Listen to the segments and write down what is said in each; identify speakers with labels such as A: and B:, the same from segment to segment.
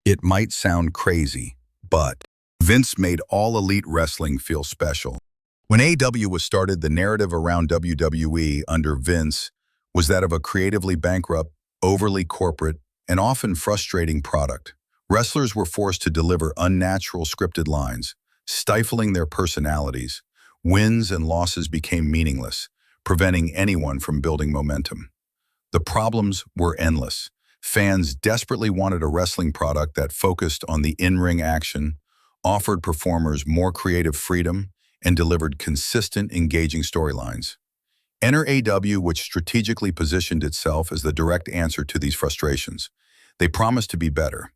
A: It might sound crazy, but Vince made All Elite Wrestling feel special. When AEW was started, the narrative around WWE under Vince was that of a creatively bankrupt, overly corporate, and often frustrating product. Wrestlers were forced to deliver unnatural scripted lines, stifling their personalities. Wins and losses became meaningless, preventing anyone from building momentum. The problems were endless. Fans desperately wanted a wrestling product that focused on the in-ring action, offered performers more creative freedom, and delivered consistent, engaging storylines. Enter AEW, which strategically positioned itself as the direct answer to these frustrations. They promised to be better.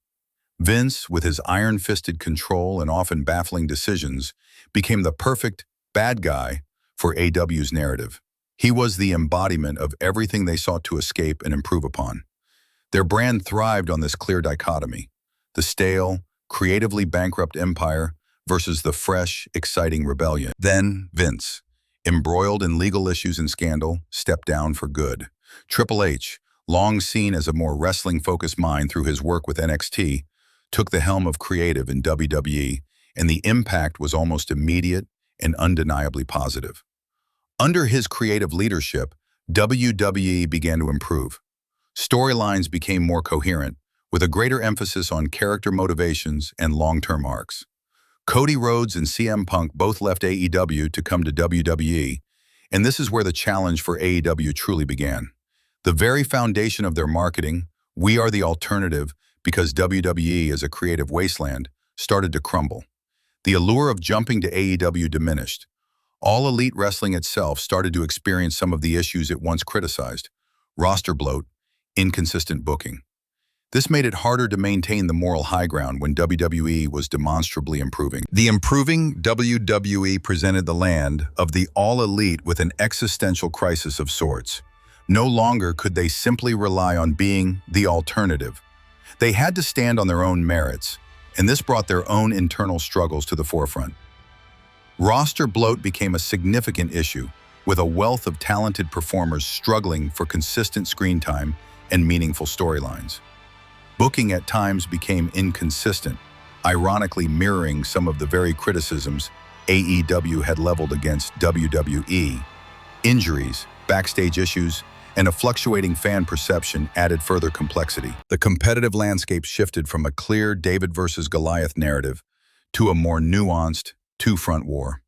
A: Vince, with his iron-fisted control and often baffling decisions, became the perfect bad guy for AEW's narrative. He was the embodiment of everything they sought to escape and improve upon. Their brand thrived on this clear dichotomy: the stale, creatively bankrupt empire versus the fresh, exciting rebellion. Then Vince, embroiled in legal issues and scandal, stepped down for good. Triple H, long seen as a more wrestling-focused mind through his work with NXT, took the helm of creative in WWE, and the impact was almost immediate and undeniably positive. Under his creative leadership, WWE began to improve. Storylines became more coherent, with a greater emphasis on character motivations and long-term arcs. Cody Rhodes and CM Punk both left AEW to come to WWE, and this is where the challenge for AEW truly began. The very foundation of their marketing, "We are the alternative because WWE is a creative wasteland," started to crumble. The allure of jumping to AEW diminished. All Elite Wrestling itself started to experience some of the issues it once criticized: roster bloat, inconsistent booking. This made it harder to maintain the moral high ground when WWE was demonstrably improving. The improving WWE presented the land of the All Elite with an existential crisis of sorts. No longer could they simply rely on being the alternative. They had to stand on their own merits, and this brought their own internal struggles to the forefront. Roster bloat became a significant issue, with a wealth of talented performers struggling for consistent screen time and meaningful storylines. Booking at times became inconsistent, ironically mirroring some of the very criticisms AEW had leveled against WWE. Injuries, backstage issues, and a fluctuating fan perception added further complexity. The competitive landscape shifted from a clear David versus Goliath narrative to a more nuanced two-front war.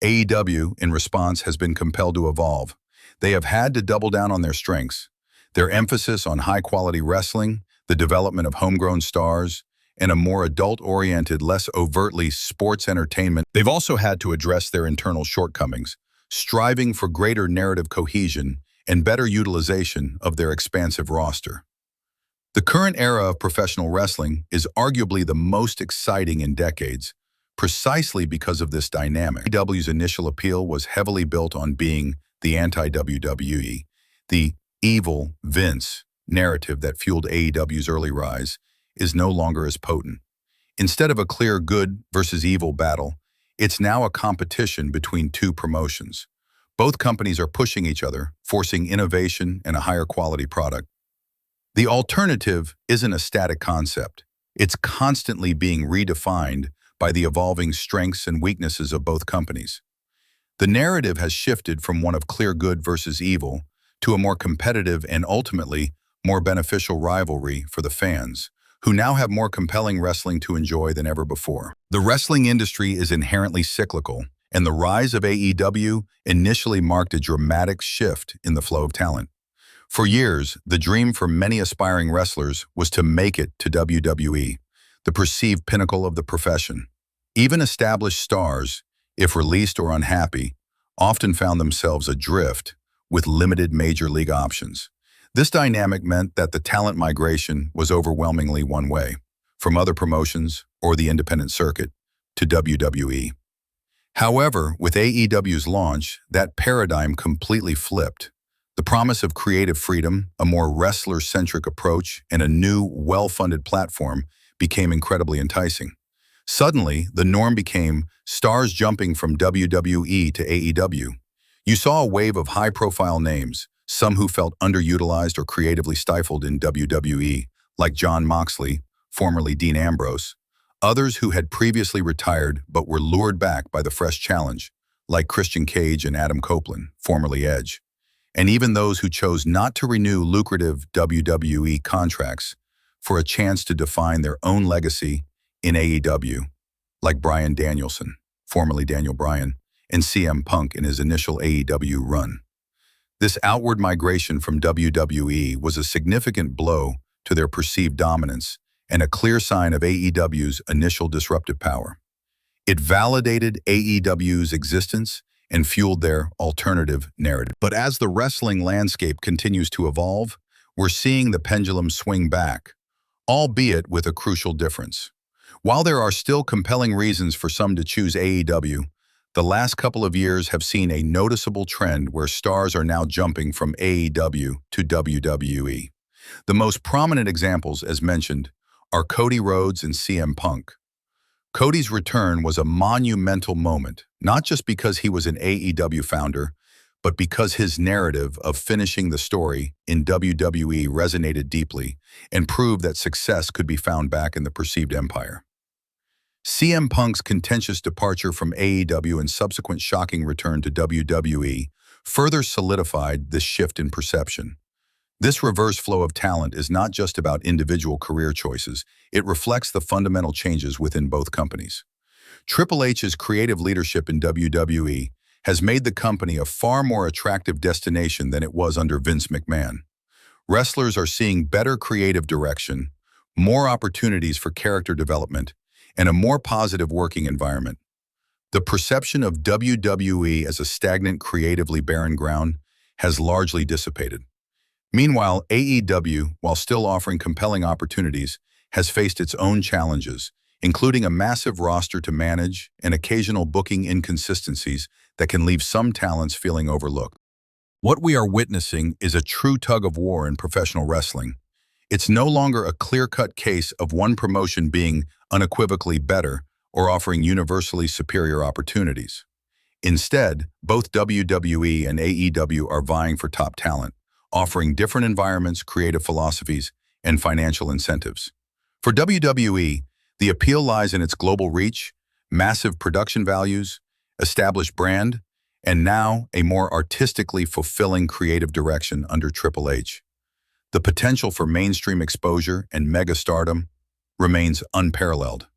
A: AEW, in response, has been compelled to evolve. They have had to double down on their strengths. Their emphasis on high-quality wrestling, the development of homegrown stars, and a more adult-oriented, less overtly sports entertainment. They've also had to address their internal shortcomings, striving for greater narrative cohesion and better utilization of their expansive roster. The current era of professional wrestling is arguably the most exciting in decades, precisely because of this dynamic. AEW's initial appeal was heavily built on being the anti-WWE, the evil Vince narrative that fueled AEW's early rise is no longer as potent. Instead of a clear good versus evil battle, it's now a competition between two promotions. Both companies are pushing each other, forcing innovation and a higher quality product. The alternative isn't a static concept. It's constantly being redefined by the evolving strengths and weaknesses of both companies. The narrative has shifted from one of clear good versus evil to a more competitive and ultimately more beneficial rivalry for the fans, who now have more compelling wrestling to enjoy than ever before. The wrestling industry is inherently cyclical, and the rise of AEW initially marked a dramatic shift in the flow of talent. For years, the dream for many aspiring wrestlers was to make it to WWE, the perceived pinnacle of the profession. Even established stars, if released or unhappy, often found themselves adrift with limited major league options. This dynamic meant that the talent migration was overwhelmingly one way, from other promotions or the independent circuit to WWE. However, with AEW's launch, that paradigm completely flipped. The promise of creative freedom, a more wrestler-centric approach, and a new, well-funded platform became incredibly enticing. Suddenly, the norm became stars jumping from WWE to AEW. You saw a wave of high-profile names, some who felt underutilized or creatively stifled in WWE, like Jon Moxley, formerly Dean Ambrose, others who had previously retired but were lured back by the fresh challenge, like Christian Cage and Adam Copeland, formerly Edge, and even those who chose not to renew lucrative WWE contracts for a chance to define their own legacy in AEW, like Bryan Danielson, formerly Daniel Bryan, and CM Punk in his initial AEW run. This outward migration from WWE was a significant blow to their perceived dominance and a clear sign of AEW's initial disruptive power. It validated AEW's existence and fueled their alternative narrative. But as the wrestling landscape continues to evolve, we're seeing the pendulum swing back, albeit with a crucial difference. While there are still compelling reasons for some to choose AEW, the last couple of years have seen a noticeable trend where stars are now jumping from AEW to WWE. The most prominent examples, as mentioned, are Cody Rhodes and CM Punk. Cody's return was a monumental moment, not just because he was an AEW founder, but because his narrative of finishing the story in WWE resonated deeply and proved that success could be found back in the perceived empire. CM Punk's contentious departure from AEW and subsequent shocking return to WWE further solidified this shift in perception. This reverse flow of talent is not just about individual career choices, it reflects the fundamental changes within both companies. Triple H's creative leadership in WWE has made the company a far more attractive destination than it was under Vince McMahon. Wrestlers are seeing better creative direction, more opportunities for character development, and a more positive working environment. The perception of WWE as a stagnant, creatively barren ground has largely dissipated. Meanwhile, AEW, while still offering compelling opportunities, has faced its own challenges, including a massive roster to manage and occasional booking inconsistencies that can leave some talents feeling overlooked. What we are witnessing is a true tug-of-war in professional wrestling. It's no longer a clear-cut case of one promotion being unequivocally better or offering universally superior opportunities. Instead, both WWE and AEW are vying for top talent, offering different environments, creative philosophies, and financial incentives. For WWE, the appeal lies in its global reach, massive production values, established brand, and now a more artistically fulfilling creative direction under Triple H. The potential for mainstream exposure and mega-stardom remains unparalleled.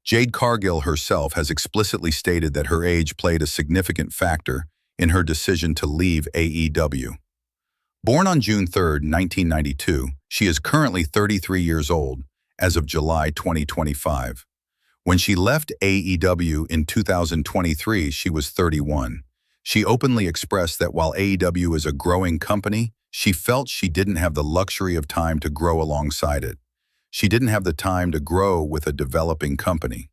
A: Jade Cargill herself has explicitly stated that her age played a significant factor in her decision to leave AEW. Born on June 3, 1992, she is currently 33 years old as of July 2025. When she left AEW in 2023, she was 31. She openly expressed that while AEW is a growing company, she felt she didn't have the luxury of time to grow alongside it. She didn't have the time to grow with a developing company.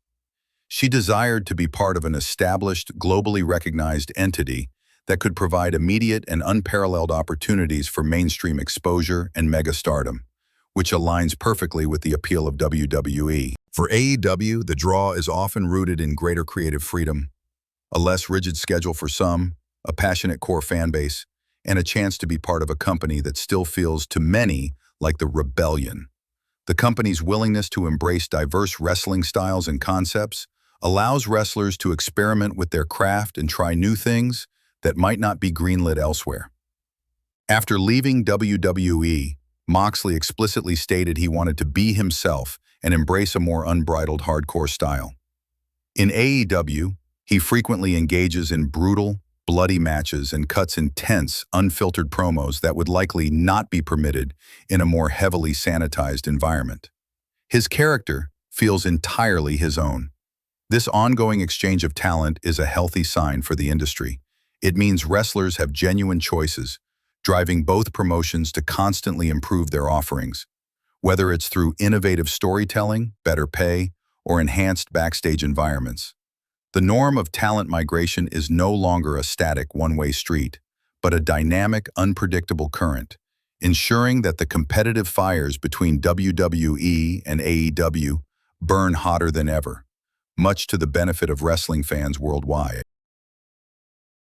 A: She desired to be part of an established, globally recognized entity that could provide immediate and unparalleled opportunities for mainstream exposure and mega-stardom, which aligns perfectly with the appeal of WWE. For AEW, the draw is often rooted in greater creative freedom, a less rigid schedule for some, a passionate core fan base, and a chance to be part of a company that still feels to many like the rebellion. The company's willingness to embrace diverse wrestling styles and concepts allows wrestlers to experiment with their craft and try new things that might not be greenlit elsewhere. After leaving WWE, Moxley explicitly stated he wanted to be himself and embrace a more unbridled hardcore style. In AEW, he frequently engages in brutal, bloody matches and cuts intense, unfiltered promos that would likely not be permitted in a more heavily sanitized environment. His character feels entirely his own. This ongoing exchange of talent is a healthy sign for the industry. It means wrestlers have genuine choices, driving both promotions to constantly improve their offerings. Whether it's through innovative storytelling, better pay, or enhanced backstage environments. The norm of talent migration is no longer a static one-way street, but a dynamic, unpredictable current, ensuring that the competitive fires between WWE and AEW burn hotter than ever, much to the benefit of wrestling fans worldwide.